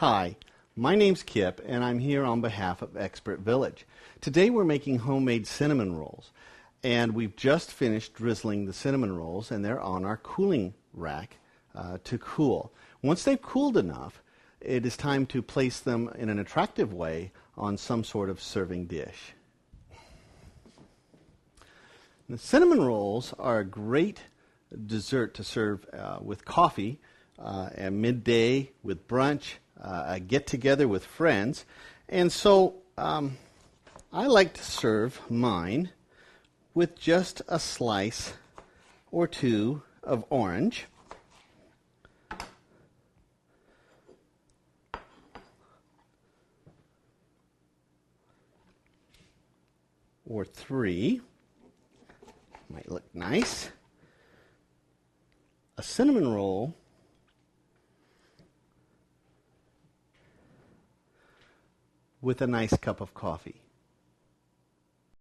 Hi, my name's Kip, and I'm here on behalf of Expert Village. Today we're making homemade cinnamon rolls, and we've just finished drizzling the cinnamon rolls, and they're on our cooling rack to cool. Once they've cooled enough, it is time to place them in an attractive way on some sort of serving dish. The cinnamon rolls are a great dessert to serve with coffee at midday, with brunch, a get-together with friends. And so I like to serve mine with just a slice or two of orange. Or three. Might look nice. A cinnamon roll with a nice cup of coffee.